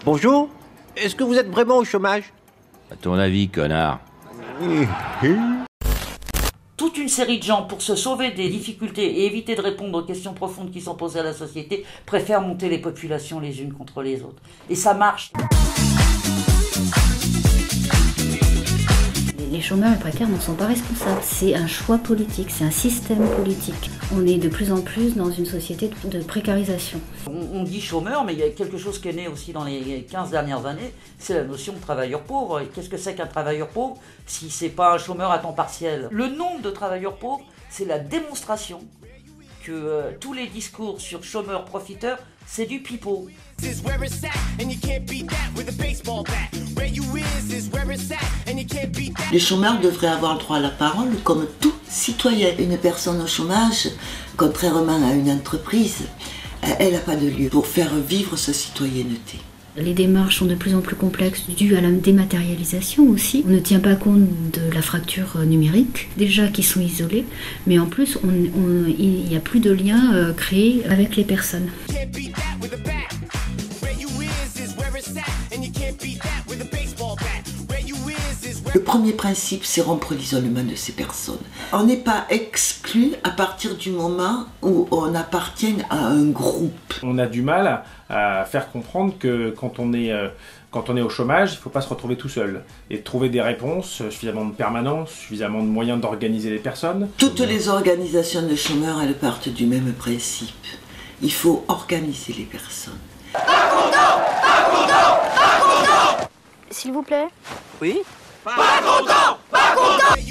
Bonjour, est-ce que vous êtes vraiment au chômage? À ton avis, connard? Toute une série de gens, pour se sauver des difficultés et éviter de répondre aux questions profondes qui sont posées à la société, préfèrent monter les populations les unes contre les autres. Et ça marche. Les chômeurs et précaires n'en sont pas responsables. C'est un choix politique, c'est un système politique. On est de plus en plus dans une société de précarisation. On dit chômeur, mais il y a quelque chose qui est né aussi dans les 15 dernières années, c'est la notion de travailleur pauvre. Et qu'est-ce que c'est qu'un travailleur pauvre si c'est pas un chômeur à temps partiel? Le nombre de travailleurs pauvres, c'est la démonstration que tous les discours sur chômeurs profiteurs, c'est du pipeau. Les chômeurs devraient avoir le droit à la parole comme tout citoyen. Une personne au chômage, contrairement à une entreprise, elle n'a pas de lieu pour faire vivre sa citoyenneté. Les démarches sont de plus en plus complexes dues à la dématérialisation aussi. On ne tient pas compte de la fracture numérique, déjà qui sont isolés, mais en plus il n'y a plus de lien créé avec les personnes. Le premier principe, c'est rompre l'isolement de ces personnes. On n'est pas exclu à partir du moment où on appartient à un groupe. On a du mal à faire comprendre que quand on est au chômage, il ne faut pas se retrouver tout seul. Et trouver des réponses, suffisamment de permanence, suffisamment de moyens d'organiser les personnes. Toutes les organisations de chômeurs, elles partent du même principe. Il faut organiser les personnes. Pas content! Pas content! Pas content! S'il vous plaît. Oui? Pas content! Pas content!